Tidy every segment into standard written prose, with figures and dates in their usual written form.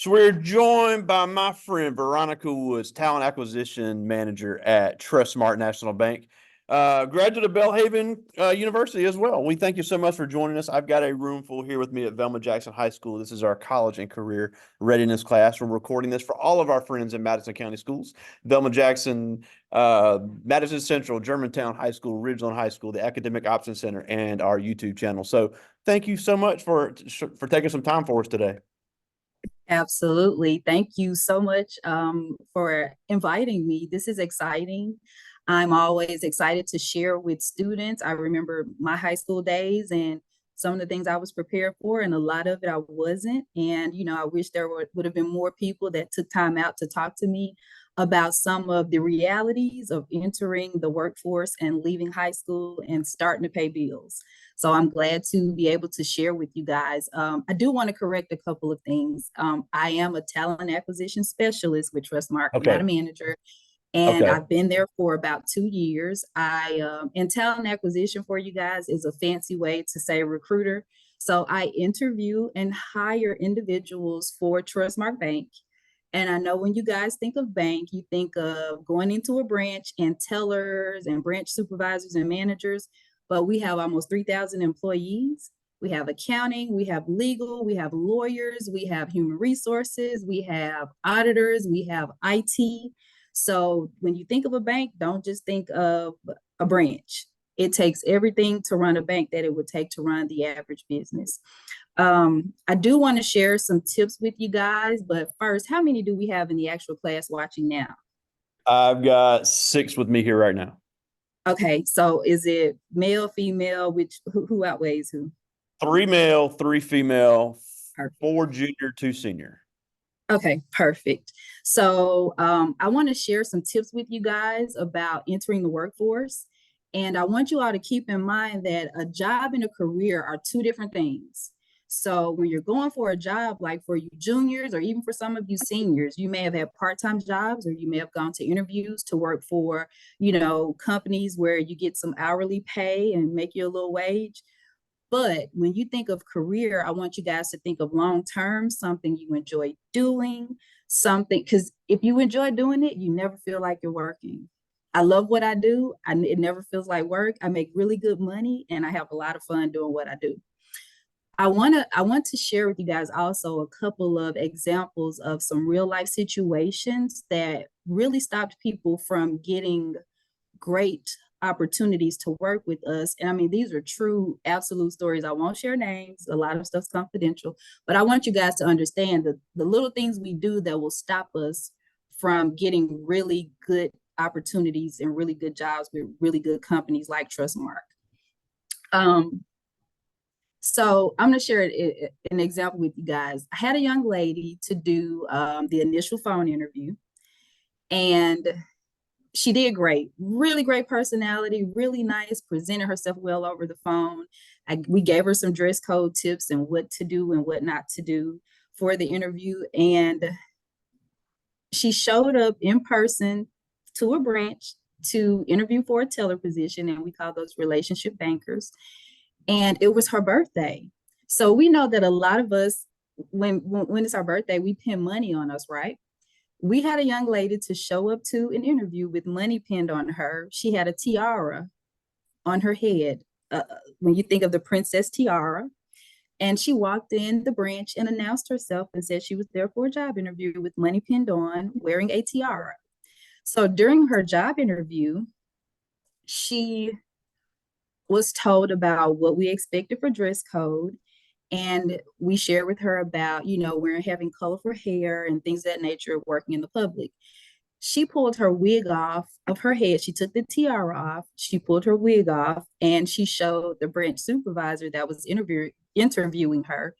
So we're joined by my friend Veronica Woods, talent acquisition manager at Trustmark National Bank, graduate of Belhaven University as well. We thank you so much for joining us. I've got a room full here with me at Velma Jackson High School. This is our college and career readiness class. We're recording this for all of our friends in Madison County schools, Velma Jackson, Madison Central, Germantown High School, Ridgeland High School, the Academic Options Center, and our YouTube channel. So thank you so much for taking some time for us today. Absolutely. Thank you so much for inviting me. This is exciting. I'm always excited to share with students. I remember my high school days and some of the things I was prepared for, and a lot of it I wasn't. And, I wish there would have been more people that took time out to talk to me about some of the realities of entering the workforce and leaving high school and starting to pay bills. So I'm glad to be able to share with you guys. I do want to correct a couple of things. I am a talent acquisition specialist with Trustmark, not a manager. And I've been there for about 2 years. And talent acquisition for you guys is a fancy way to say recruiter. So I interview and hire individuals for Trustmark Bank. And I know when you guys think of bank, you think of going into a branch and tellers and branch supervisors and managers, but we have almost 3,000 employees. We have accounting, we have legal, we have lawyers, we have human resources, we have auditors, we have IT. So when you think of a bank, don't just think of a branch. It takes everything to run a bank that it would take to run the average business. I do want to share some tips with you guys, but first, how many do we have in the actual class watching now? I've got 6 with me here right now. Okay, so is it male, female, who outweighs who? 3 male, 3 female, Perfect. 4 junior, 2 senior. Okay, perfect. So I want to share some tips with you guys about entering the workforce. And I want you all to keep in mind that a job and a career are 2 different things. So when you're going for a job, like for you juniors, or even for some of you seniors, you may have had part-time jobs, or you may have gone to interviews to work for, companies where you get some hourly pay and make you a little wage. But when you think of career, I want you guys to think of long-term, something you enjoy doing, something, because if you enjoy doing it, you never feel like you're working. I love what I do. It never feels like work. I make really good money and I have a lot of fun doing what I do. I want to share with you guys also a couple of examples of some real life situations that really stopped people from getting great opportunities to work with us. And I mean, these are true, absolute stories. I won't share names. A lot of stuff's confidential, but I want you guys to understand the little things we do that will stop us from getting really good opportunities and really good jobs with really good companies like Trustmark. So I'm going to share an example with you guys. I had a young lady to do the initial phone interview, and she did great. Really great personality, really nice, presented herself well over the phone. We gave her some dress code tips and what to do and what not to do for the interview. And she showed up in person to a branch to interview for a teller position, and we call those relationship bankers. And it was her birthday. So we know that a lot of us, when it's our birthday, we pin money on us, right? We had a young lady to show up to an interview with money pinned on her. She had a tiara on her head. When you think of the princess tiara, and she walked in the branch and announced herself and said she was there for a job interview with money pinned on, wearing a tiara. So during her job interview, she was told about what we expected for dress code. And we shared with her about, we're having colorful hair and things of that nature working in the public. She pulled her wig off of her head. She took the tiara off. She pulled her wig off, and she showed the branch supervisor that was interviewing her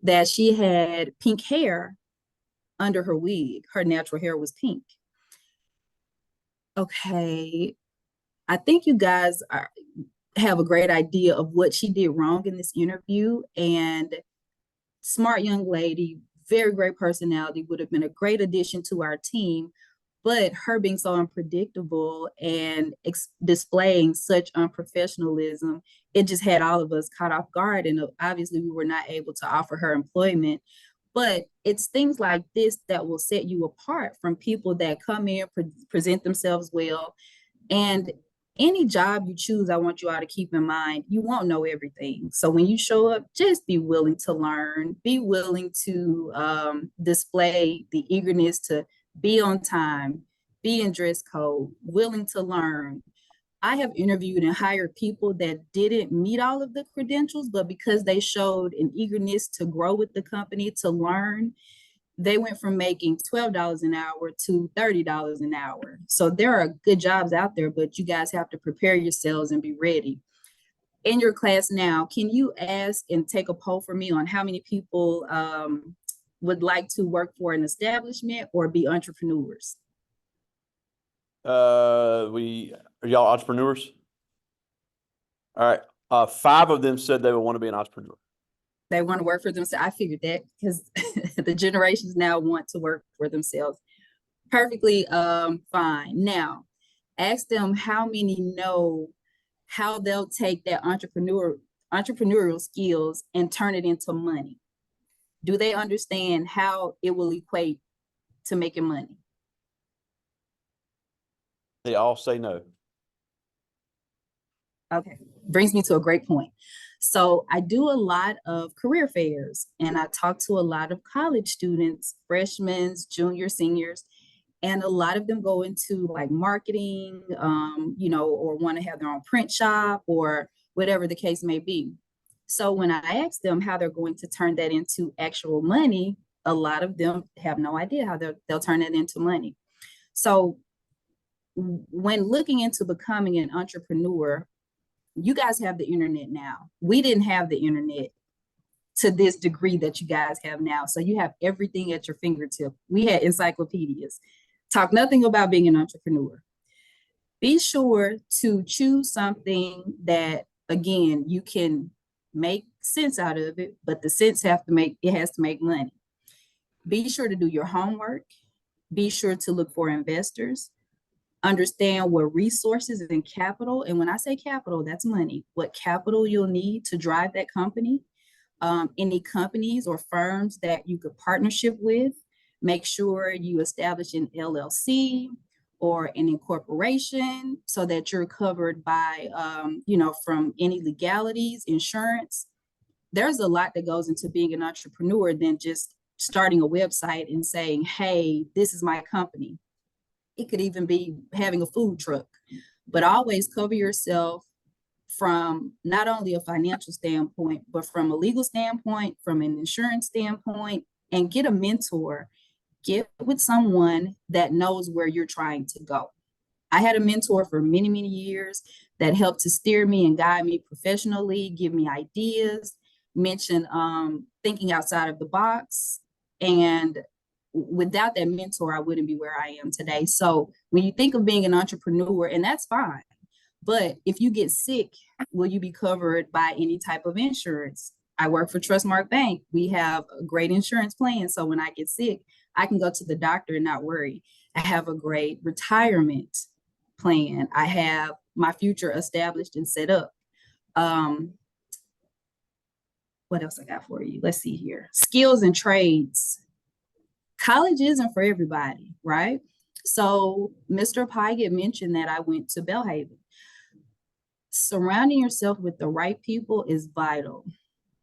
that she had pink hair under her wig. Her natural hair was pink. Okay, I think you guys have a great idea of what she did wrong in this interview. And smart young lady, very great personality, would have been a great addition to our team. But her being so unpredictable and displaying such unprofessionalism, it just had all of us caught off guard. And obviously we were not able to offer her employment. But it's things like this that will set you apart from people that come in, present themselves well. And any job you choose, I want you all to keep in mind, you won't know everything. So when you show up, just be willing to learn, be willing to display the eagerness to be on time, be in dress code, willing to learn. I have interviewed and hired people that didn't meet all of the credentials, but because they showed an eagerness to grow with the company, to learn, they went from making $12 an hour to $30 an hour. So there are good jobs out there, but you guys have to prepare yourselves and be ready. In your class now, can you ask and take a poll for me on how many people would like to work for an establishment or be entrepreneurs? Are y'all entrepreneurs? All right. 5 of them said they would want to be an entrepreneur. They want to work for themselves. I figured that because the generations now want to work for themselves. Perfectly fine. Now, ask them how many know how they'll take that entrepreneurial skills and turn it into money. Do they understand how it will equate to making money? They all say no. Okay, brings me to a great point. So I do a lot of career fairs and I talk to a lot of college students, freshmen, juniors, seniors, and a lot of them go into like marketing, or want to have their own print shop or whatever the case may be. So when I ask them how they're going to turn that into actual money, a lot of them have no idea how they'll turn it into money. So when looking into becoming an entrepreneur, you guys have the internet now. We didn't have the internet to this degree that you guys have now. So you have everything at your fingertip. We had encyclopedias. Talk nothing about being an entrepreneur. Be sure to choose something that, again, you can make sense out of it, but the sense has to make money. Be sure to do your homework. Be sure to look for investors. Understand what resources and capital, and when I say capital, that's money, what capital you'll need to drive that company. Any companies or firms that you could partnership with, make sure you establish an LLC or an incorporation so that you're covered by, from any legalities, insurance. There's a lot that goes into being an entrepreneur than just starting a website and saying, hey, this is my company. It could even be having a food truck, but always cover yourself from not only a financial standpoint, but from a legal standpoint, from an insurance standpoint, and get a mentor. Get with someone that knows where you're trying to go. I had a mentor for many, many years that helped to steer me and guide me professionally, give me ideas, mention thinking outside of the box. And without that mentor, I wouldn't be where I am today. So when you think of being an entrepreneur, and that's fine, but if you get sick, will you be covered by any type of insurance? I work for Trustmark Bank. We have a great insurance plan. So when I get sick, I can go to the doctor and not worry. I have a great retirement plan. I have my future established and set up. What else I got for you? Let's see here. Skills and trades. College isn't for everybody, right? So Mr. Pygott mentioned that I went to Belhaven. Surrounding yourself with the right people is vital.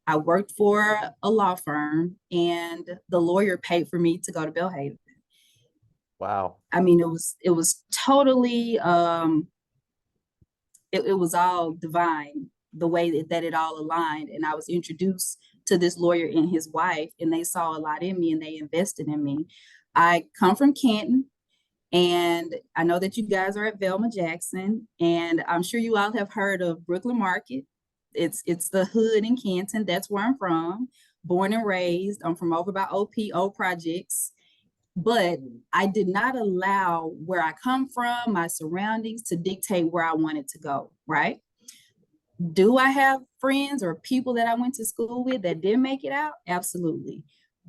I worked for a law firm and the lawyer paid for me to go to Belhaven. Wow. I mean, it was totally it was all divine the way that it all aligned. And I was introduced to this lawyer and his wife, and they saw a lot in me and they invested in me. I come from Canton, and I know that you guys are at Velma Jackson, and I'm sure you all have heard of Brooklyn Market. It's the hood in Canton. That's where I'm from, born and raised. I'm from over by OPO projects. But I did not allow where I come from, my surroundings, to dictate where I wanted to go, right? Do I have friends or people that I went to school with that didn't make it out? Absolutely.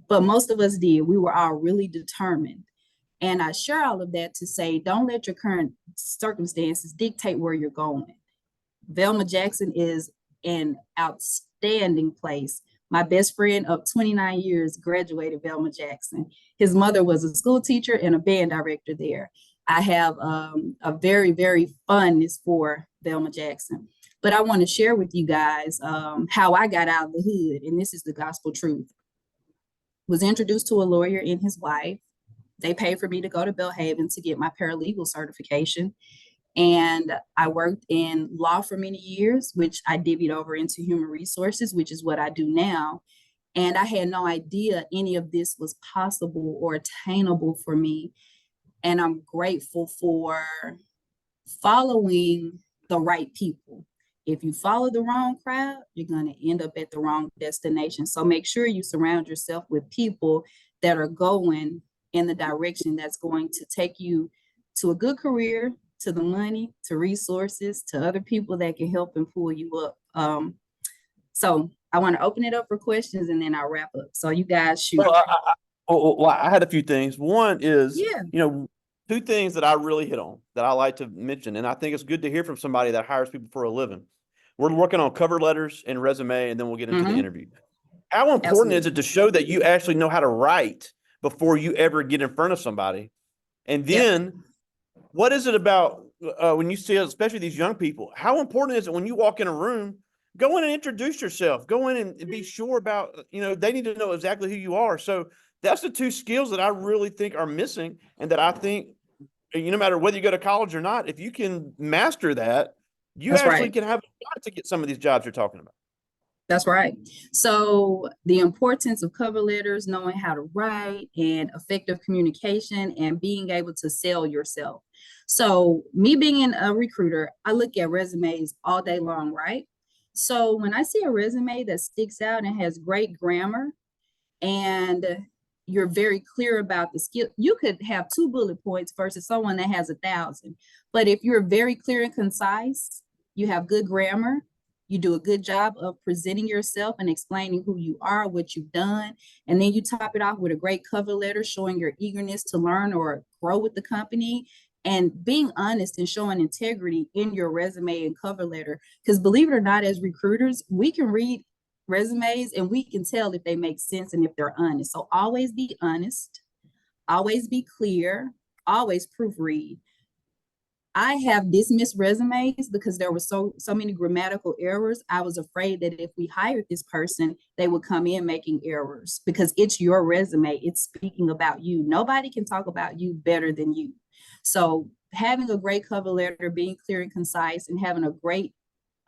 But most of us did. We were all really determined. And I share all of that to say, don't let your current circumstances dictate where you're going. Velma Jackson is an outstanding place, My best friend of 29 years graduated Velma Jackson. His mother was a school teacher and a band director there. I have a very, very fondness for Velma Jackson. But I want to share with you guys how I got out of the hood, and this is the gospel truth. Was introduced to a lawyer and his wife. They paid for me to go to Belhaven to get my paralegal certification. And I worked in law for many years, which I divvied over into human resources, which is what I do now. And I had no idea any of this was possible or attainable for me. And I'm grateful for following the right people. If you follow the wrong crowd, you're going to end up at the wrong destination. So make sure you surround yourself with people that are going in the direction that's going to take you to a good career, to the money, to resources, to other people that can help and pull you up. So I want to open it up for questions and then I'll wrap up. So you guys shoot. Well, I had a few things. One is, Yeah. two things that I really hit on that I like to mention, and I think it's good to hear from somebody that hires people for a living. We're working on cover letters and resume, and then we'll get into the interview. How important is it to show that you actually know how to write before you ever get in front of somebody? And then what is it about when you see, especially these young people, how important is it when you walk in a room, go in and introduce yourself, go in and be sure about, they need to know exactly who you are. So that's the two skills that I really think are missing, and that I think, no matter whether you go to college or not, if you can master that, you actually can have a shot to get some of these jobs you're talking about. That's right. So the importance of cover letters, knowing how to write, and effective communication, and being able to sell yourself. So me being a recruiter, I look at resumes all day long, right? So when I see a resume that sticks out and has great grammar, and you're very clear about the skill, you could have 2 bullet points versus someone that has 1,000. But if you're very clear and concise, you have good grammar, you do a good job of presenting yourself and explaining who you are, what you've done, and then you top it off with a great cover letter showing your eagerness to learn or grow with the company, and being honest and showing integrity in your resume and cover letter. Because believe it or not, as recruiters, we can read resumes and we can tell if they make sense and if they're honest. So always be honest, always be clear, always proofread. I have dismissed resumes because there were so many grammatical errors. I was afraid that if we hired this person, they would come in making errors, because it's your resume. It's speaking about you. Nobody can talk about you better than you. So having a great cover letter, being clear and concise, and having a great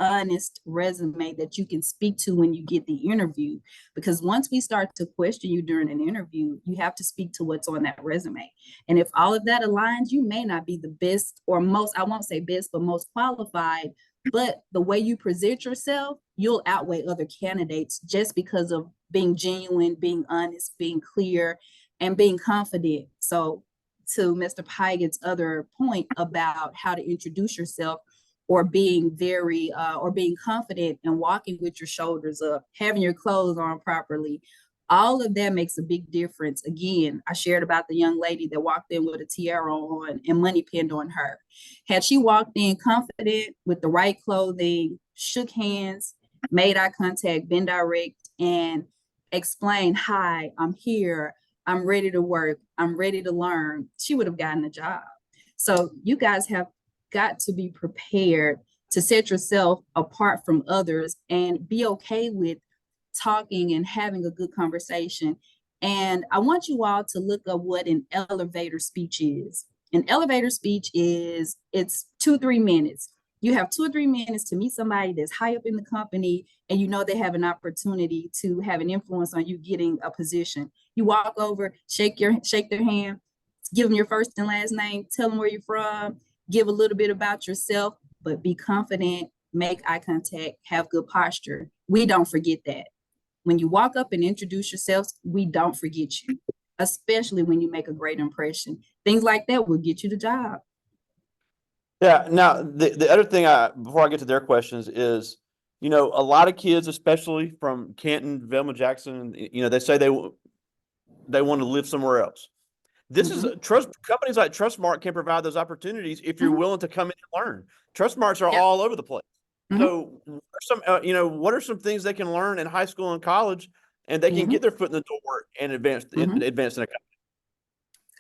honest resume that you can speak to when you get the interview. Because once we start to question you during an interview, you have to speak to what's on that resume. And if all of that aligns, you may not be the best or most, I won't say best, but most qualified, but the way you present yourself, you'll outweigh other candidates just because of being genuine, being honest, being clear, and being confident. So to Mr. Pygett's other point about how to introduce yourself, or being or being confident and walking with your shoulders up, having your clothes on properly, all of that makes a big difference. Again, I shared about the young lady that walked in with a tiara on and money pinned on her. Had she walked in confident with the right clothing, shook hands, made eye contact, been direct, and explained, hi, I'm here, I'm ready to work, I'm ready to learn, she would have gotten a job. So you guys have got to be prepared to set yourself apart from others and be okay with talking and having a good conversation. And I want you all to look up what an elevator speech is. An elevator speech is, it's 2-3 minutes. You have 2 or 3 minutes to meet somebody that's high up in the company, and you know they have an opportunity to have an influence on you getting a position. You walk over, shake their hand, give them your first and last name, tell them where you're from, give a little bit about yourself, but be confident, make eye contact, have good posture. We don't forget that. When you walk up and introduce yourselves, we don't forget you, especially when you make a great impression. Things like that will get you the job. Yeah. Now, the other thing before I get to their questions is, a lot of kids, especially from Canton, Velma Jackson, they say they want to live somewhere else. This is companies like Trustmark can provide those opportunities if you're willing to come in and learn. Trustmarks are all over the place. Mhm, So what are some, what are some things they can learn in high school and college and they can mhm, get their foot in the door and mhm. advance in a company?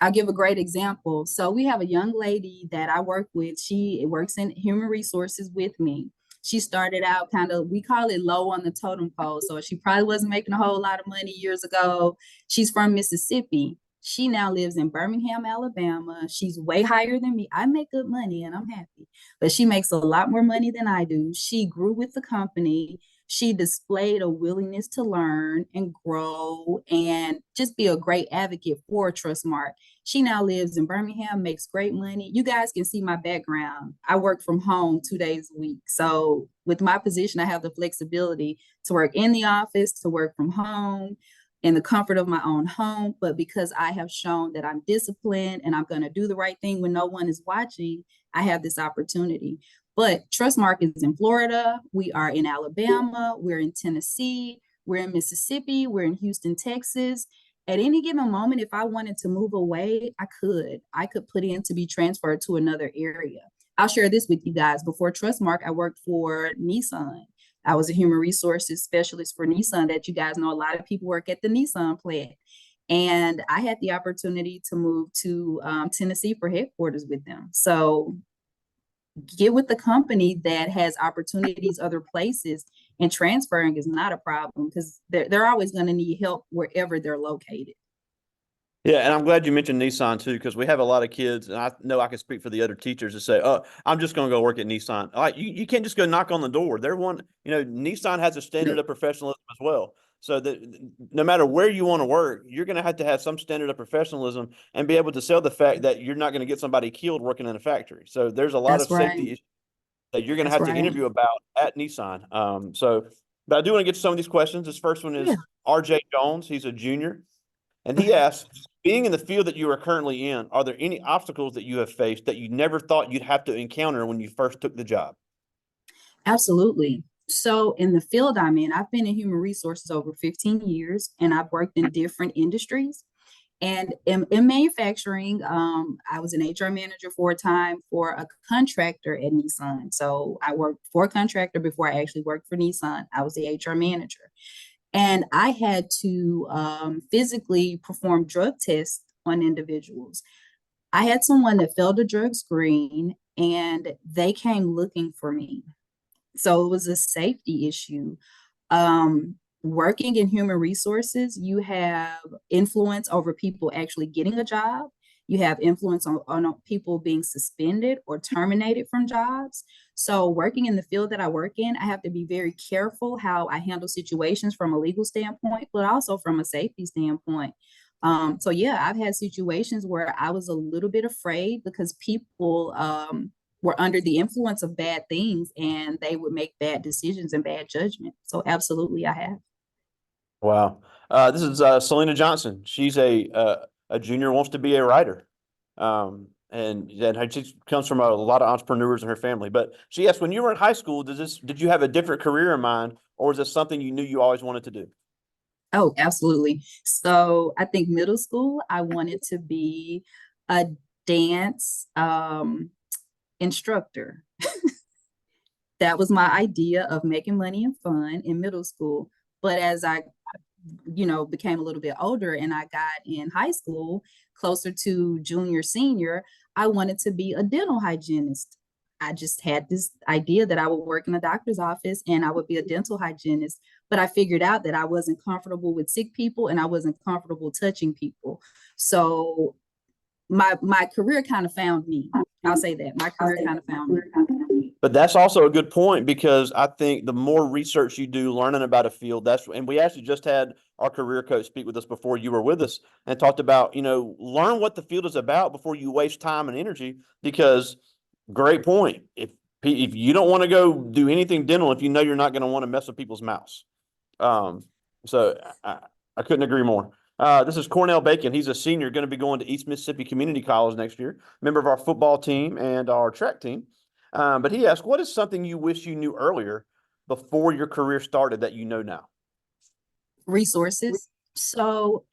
I'll give a great example. So we have a young lady that I work with. She works in human resources with me. She started out kind of, we call it low on the totem pole. So she probably wasn't making a whole lot of money years ago. She's from Mississippi. She now lives in Birmingham, Alabama. She's way higher than me. I make good money and I'm happy, but she makes a lot more money than I do. She grew with the company. She displayed a willingness to learn and grow and just be a great advocate for Trustmark. She now lives in Birmingham, makes great money. You guys can see my background. I work from home 2 days a week. So, with my position, I have the flexibility to work in the office, to work from home, in the comfort of my own home. But because I have shown that I'm disciplined and I'm going to do the right thing when no one is watching, I have this opportunity. But Trustmark is in Florida. We are in Alabama. We're in Tennessee. We're in Mississippi. We're in Houston, Texas. At any given moment, if I wanted to move away, I could. I could put in to be transferred to another area. I'll share this with you guys. Before Trustmark, I worked for Nissan. I was a human resources specialist for Nissan that you guys know a lot of people work at the Nissan plant. And I had the opportunity to move to Tennessee for headquarters with them. So get with the company that has opportunities other places, and transferring is not a problem because they're always going to need help wherever they're located. Yeah, and I'm glad you mentioned Nissan too, because we have a lot of kids, and I know I can speak for the other teachers to say, "Oh, I'm just going to go work at Nissan." All right, you can't just go knock on the door. They're one, Nissan has a standard of professionalism as well. So that no matter where you want to work, you're going to have some standard of professionalism and be able to sell the fact that you're not going to get somebody killed working in a factory. So there's a lot of That's right. safety issues that you're going to That's have to right. interview about at Nissan. But I do want to get to some of these questions. This first one Yeah. is RJ Jones. He's a junior. And he asks, being in the field that you are currently in, are there any obstacles that you have faced that you never thought you'd have to encounter when you first took the job? Absolutely. So, in the field I'm in, I've been in human resources over 15 years and I've worked in different industries. And in manufacturing, I was an HR manager for a time for a contractor at Nissan. So, I worked for a contractor before I actually worked for Nissan. I was the HR manager. And I had to physically perform drug tests on individuals. I had someone that failed a drug screen and they came looking for me. So it was a safety issue. Working in human resources, you have influence over people actually getting a job. You have influence on people being suspended or terminated from jobs. So, working in the field that I work in, I have to be very careful how I handle situations from a legal standpoint, but also from a safety standpoint. So, yeah, I've had situations where I was a little bit afraid because people were under the influence of bad things and they would make bad decisions and bad judgment. So absolutely I have. Wow. This is Selena Johnson. She's a junior, wants to be a writer. And she comes from a lot of entrepreneurs in her family. But she asked, when you were in high school, did you have a different career in mind, or is this something you knew you always wanted to do? Oh, absolutely. So I think middle school, I wanted to be a dance instructor. That was my idea of making money and fun in middle school. But as I became a little bit older and I got in high school, closer to junior, senior, I wanted to be a dental hygienist. I just had this idea that I would work in a doctor's office and I would be a dental hygienist. But I figured out that I wasn't comfortable with sick people and I wasn't comfortable touching people. So my career kind of found me. I'll say that. My career kind of found me. But that's also a good point because I think the more research you do learning about a field, and we actually just had our career coach speak with us before you were with us and talked about, learn what the field is about before you waste time and energy because great point. If you don't want to go do anything dental, if you know you're not going to want to mess with people's mouths. Um, so I couldn't agree more. This is Cornell Bacon. He's a senior, going to be going to East Mississippi Community College next year, member of our football team and our track team. But he asked, what is something you wish you knew earlier before your career started that you know now? Resources. So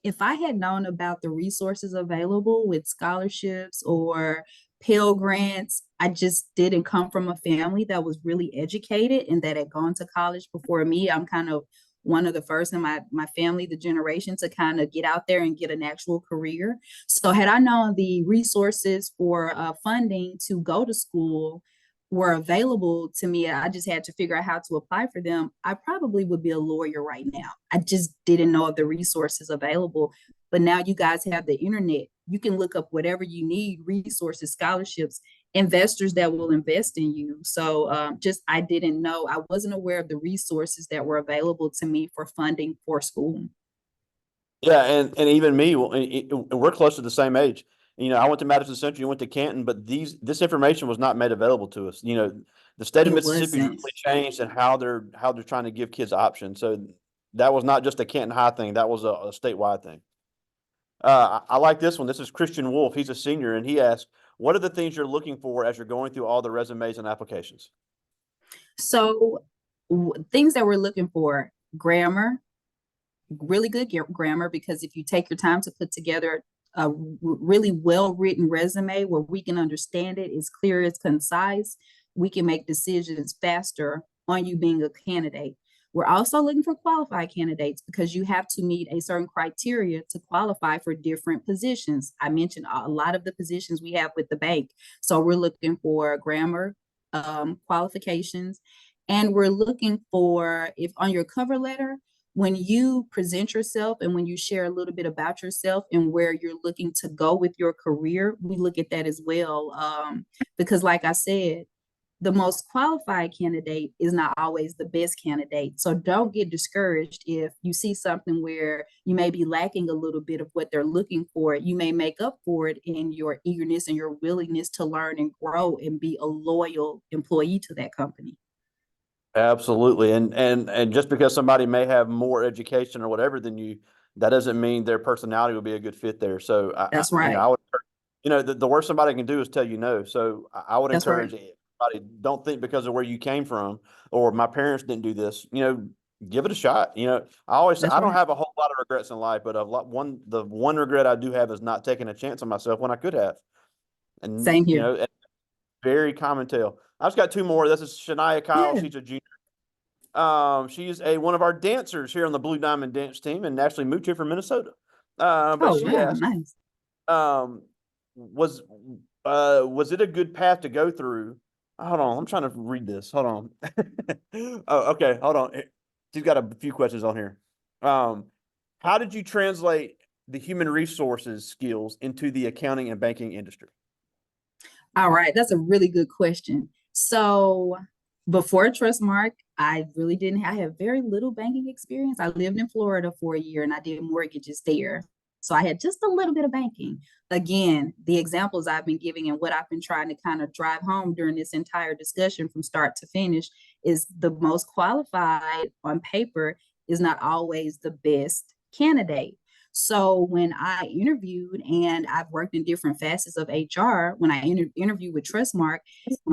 if I had known about the resources available with scholarships or Pell Grants. I just didn't come from a family that was really educated and that had gone to college before me. I'm kind of one of the first in my family, the generation to kind of get out there and get an actual career. So had I known the resources for funding to go to school were available to me, I just had to figure out how to apply for them. I probably would be a lawyer right now. I just didn't know of the resources available. But now you guys have the internet. You can look up whatever you need, resources, scholarships, investors that will invest in you. So just I didn't know. I wasn't aware of the resources that were available to me for funding for school. Yeah, and even me, well, and we're close to the same age. I went to Madison Central, you went to Canton, but this information was not made available to us. The state of It Mississippi's wasn't. really changed and how they're trying to give kids options. So that was not just a Canton High thing; that was a statewide thing. I like this one. This is Christian Wolf. He's a senior, and he asked, "What are the things you're looking for as you're going through all the resumes and applications?" So things that we're looking for: grammar, really good grammar, because if you take your time to put together a really well written resume where we can understand it, it's clear, it's concise, we can make decisions faster on you being a candidate. We're also looking for qualified candidates because you have to meet a certain criteria to qualify for different positions. I mentioned a lot of the positions we have with the bank. So we're looking for grammar qualifications, and we're looking for, if on your cover letter, when you present yourself and when you share a little bit about yourself and where you're looking to go with your career, we look at that as well. Because, like I said, the most qualified candidate is not always the best candidate. So don't get discouraged if you see something where you may be lacking a little bit of what they're looking for. You may make up for it in your eagerness and your willingness to learn and grow and be a loyal employee to that company. Absolutely. And just because somebody may have more education or whatever than you, that doesn't mean their personality will be a good fit there. So That's right. I would, the worst somebody can do is tell you no. So I would That's right. encourage everybody, don't think because of where you came from or my parents didn't do this, give it a shot. That's I don't right. have a whole lot of regrets in life, but the one regret I do have is not taking a chance on myself when I could have. And, Same here. very common tale. I've just got two more. This is Shania Kyle. Yeah. She's a junior. She's one of our dancers here on the Blue Diamond dance team and actually moved here from Minnesota. But Oh, she wow. asked, Nice. um, was was it a good path to go through? Hold on, I'm trying to read this. Hold on. Oh, okay, hold on. She's got a few questions on here. Um, how did you translate the human resources skills into the accounting and banking industry? All right, that's a really good question. So before Trustmark, I really didn't I have very little banking experience. I lived in Florida for a year and I did mortgages there. So I had just a little bit of banking. Again, the examples I've been giving and what I've been trying to kind of drive home during this entire discussion from start to finish is the most qualified on paper is not always the best candidate. So when I interviewed, and I've worked in different facets of HR, when I interviewed with Trustmark,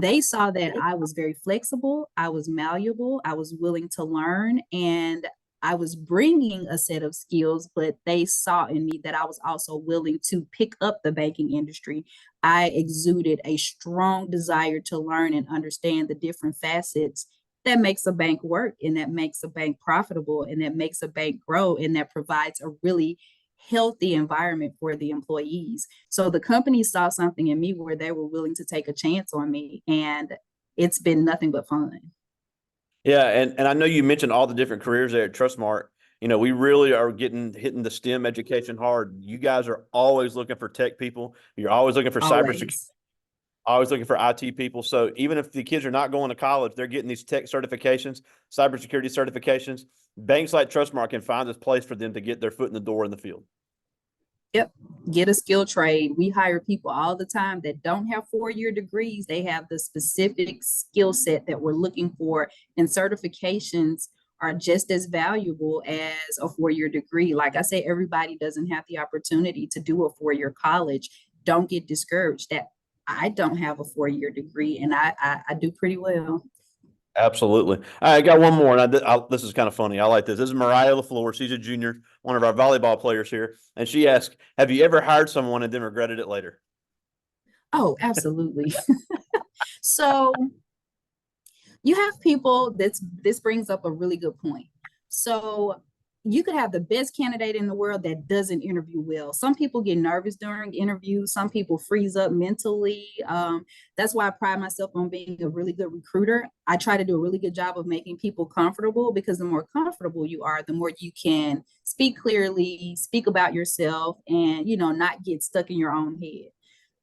they saw that I was very flexible, I was malleable, I was willing to learn, and I was bringing a set of skills, but they saw in me that I was also willing to pick up the banking industry. I exuded a strong desire to learn and understand the different facets that makes a bank work and that makes a bank profitable and that makes a bank grow and that provides a really healthy environment for the employees. So the company saw something in me where they were willing to take a chance on me, and it's been nothing but fun. Yeah, and I know you mentioned all the different careers there at Trustmark. We really are hitting the STEM education hard. You guys are always looking for tech people. You're always looking for cybersecurity, Always. always looking for IT people. So even if the kids are not going to college, they're getting these tech certifications, cybersecurity certifications. Banks like Trustmark can find this place for them to get their foot in the door in the field. Yep. Get a skill trade. We hire people all the time that don't have 4-year degrees. They have the specific skill set that we're looking for, and certifications are just as valuable as a 4-year degree. Like I say, everybody doesn't have the opportunity to do a 4-year college. Don't get discouraged that I don't have a 4-year degree and I do pretty well. Absolutely. I got one more, and this is kind of funny. I like this. This is Mariah LaFleur. She's a junior, one of our volleyball players here, and she asked, "Have you ever hired someone and then regretted it later?" Oh, absolutely. So you have people that's this brings up a really good point. So you could have the best candidate in the world that doesn't interview well. Some people get nervous during interviews. Some people freeze up mentally. That's why I pride myself on being a really good recruiter. I try to do a really good job of making people comfortable, because the more comfortable you are, the more you can speak clearly, speak about yourself, and not get stuck in your own head.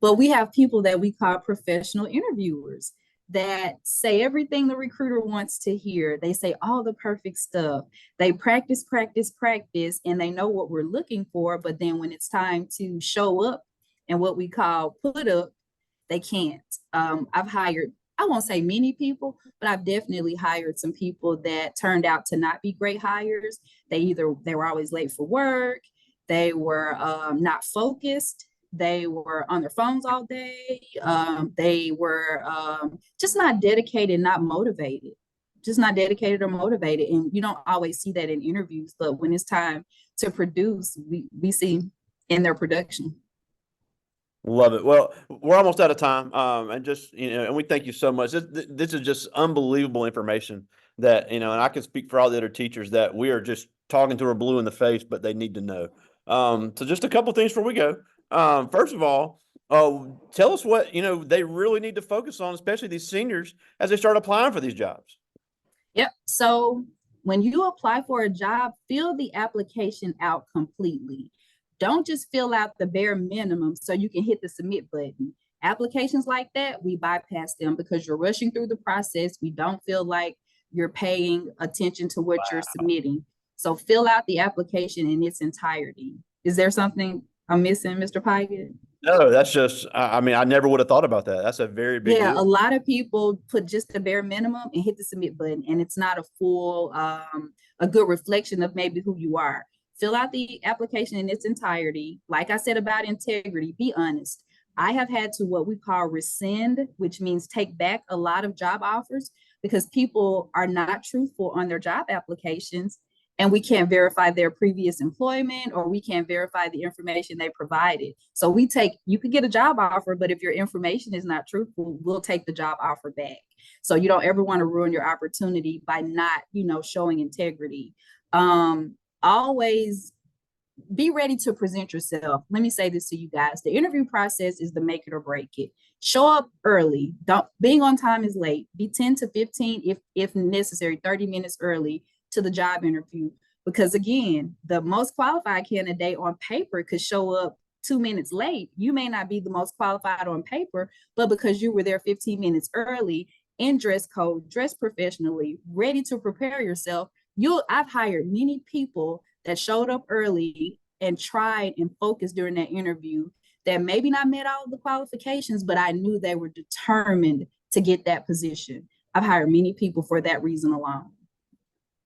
But we have people that we call professional interviewers that say everything the recruiter wants to hear. They say all the perfect stuff. They practice, practice, practice, and they know what we're looking for. But then when it's time to show up and what we call put up, they can't. I've hired, I won't say many people, but I've definitely hired some people that turned out to not be great hires. They were always late for work, they were not focused, they were on their phones all day, they were just not dedicated, not motivated, just not dedicated or motivated. And you don't always see that in interviews, but when it's time to produce, we see in their production. Love it. Well, we're almost out of time. And just, and we thank you so much. This is just unbelievable information that, and I can speak for all the other teachers that we are just talking to her blue in the face, but they need to know. So just a couple things before we go. First of all, tell us what, they really need to focus on, especially these seniors as they start applying for these jobs. Yep. So when you apply for a job, fill the application out completely. Don't just fill out the bare minimum so you can hit the submit button. Applications like that, we bypass them because you're rushing through the process. We don't feel like you're paying attention to what you're submitting. So fill out the application in its entirety. Is there something I'm missing, Mr. Pyatt? No, that's just, I mean, I never would have thought about that. That's a very big Yeah, a deal. lot of people put just the bare minimum and hit the submit button, and it's not a full, a good reflection of maybe who you are. Fill out the application in its entirety. Like I said about integrity, be honest. I have had to what we call rescind, which means take back a lot of job offers because people are not truthful on their job applications, and we can't verify their previous employment, or we can't verify the information they provided. So you could get a job offer, but if your information is not truthful, we'll take the job offer back. So you don't ever want to ruin your opportunity by not, showing integrity. Always be ready to present yourself. Let me say this to you guys. The interview process is the make it or break it. Show up early. Don't being on time is late. Be 10 to 15 if necessary, 30 minutes early to the job interview. Because again, the most qualified candidate on paper could show up 2 minutes late. You may not be the most qualified on paper, but because you were there 15 minutes early in dress code, dressed professionally, ready to prepare yourself, I've hired many people that showed up early and tried and focused during that interview that maybe not met all the qualifications, but I knew they were determined to get that position. I've hired many people for that reason alone.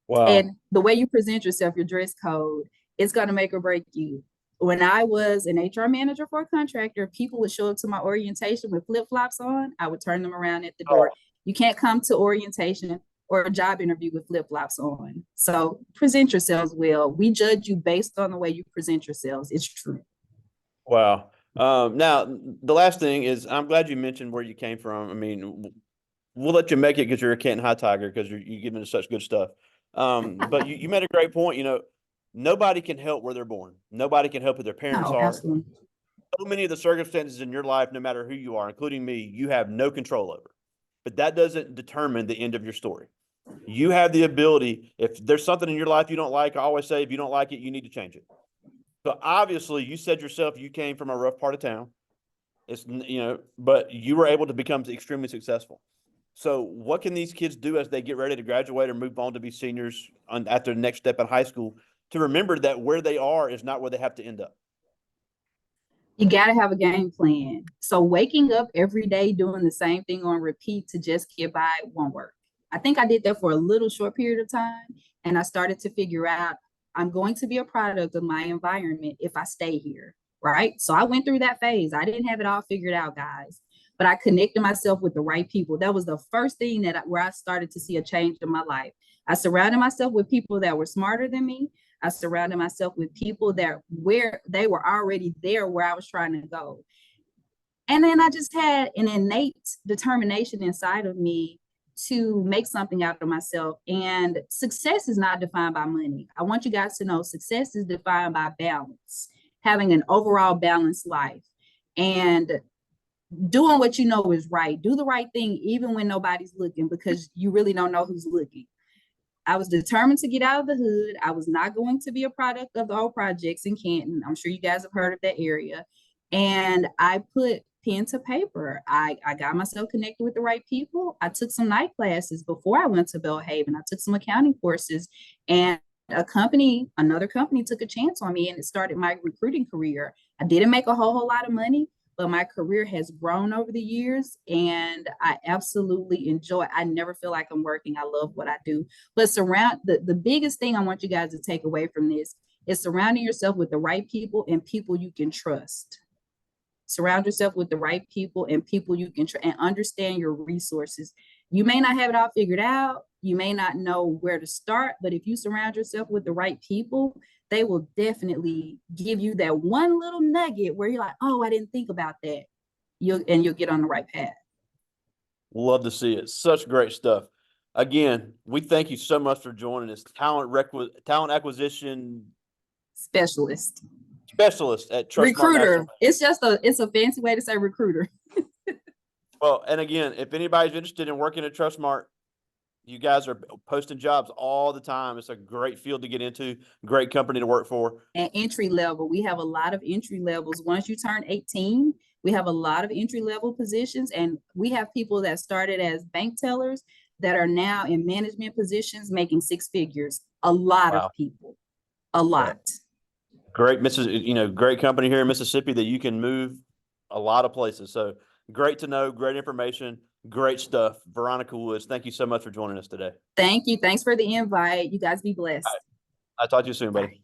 Wow. And the way you present yourself, your dress code, it's going to make or break you. When I was an HR manager for a contractor, people would show up to my orientation with flip-flops on. I would turn them around at the door. You can't come to orientation or a job interview with flip-flops on. So present yourselves well. We judge you based on the way you present yourselves. It's true. Wow. Now the last thing is, I'm glad you mentioned where you came from. I mean, we'll let you make it because you're a Canton High Tiger because you're giving us such good stuff. But you made a great point. Nobody can help where they're born. Nobody can help who their parents Oh, are. absolutely. So many of the circumstances in your life, no matter who you are, including me, you have no control over. But that doesn't determine the end of your story. You have the ability, if there's something in your life you don't like, I always say, if you don't like it, you need to change it. So obviously you said yourself, you came from a rough part of town. But you were able to become extremely successful. So what can these kids do as they get ready to graduate or move on to be seniors at their next step in high school to remember that where they are is not where they have to end up? You got to have a game plan. So waking up every day doing the same thing on repeat to just get by won't work. I think I did that for a little short period of time, and I started to figure out I'm going to be a product of my environment if I stay here, right? So I went through that phase. I didn't have it all figured out, guys, but I connected myself with the right people. That was the first thing where I started to see a change in my life. I surrounded myself with people that were smarter than me. I surrounded myself with people that where they were already there where I was trying to go. And then I just had an innate determination inside of me to make something out of myself. And success is not defined by money. I want you guys to know success is defined by balance, having an overall balanced life, and doing what you know is right. Do the right thing even when nobody's looking, because you really don't know who's looking. I was determined to get out of the hood. I was not going to be a product of the old projects in Canton. I'm sure you guys have heard of that area. And I put pen to paper. I got myself connected with the right people. I took some night classes before I went to Belhaven. I took some accounting courses, and another company took a chance on me, and it started my recruiting career. I didn't make a whole lot of money, but my career has grown over the years, and I absolutely enjoy it. I never feel like I'm working. I love what I do. But the biggest thing I want you guys to take away from this is surrounding yourself with the right people and people you can trust. Surround yourself with the right people and people you can and understand your resources. You may not have it all figured out. You may not know where to start, but if you surround yourself with the right people, they will definitely give you that one little nugget where you're like, oh, I didn't think about that. You'll get on the right path. Love to see it. Such great stuff. Again, we thank you so much for joining us. Talent acquisition Specialist. specialist at Trustmark Recruiter. National. It's a fancy way to say recruiter. Well, and again, if anybody's interested in working at Trustmark, you guys are posting jobs all the time. It's a great field to get into, great company to work for. And entry level, we have a lot of entry levels. Once you turn 18, we have a lot of entry level positions, and we have people that started as bank tellers that are now in management positions making six figures. A lot Wow. of people, a lot. Great, great company here in Mississippi that you can move a lot of places. So great to know, great information, great stuff. Veronica Woods, thank you so much for joining us today. Thank you. Thanks for the invite. You guys be blessed. I'll talk to you soon, buddy. Bye.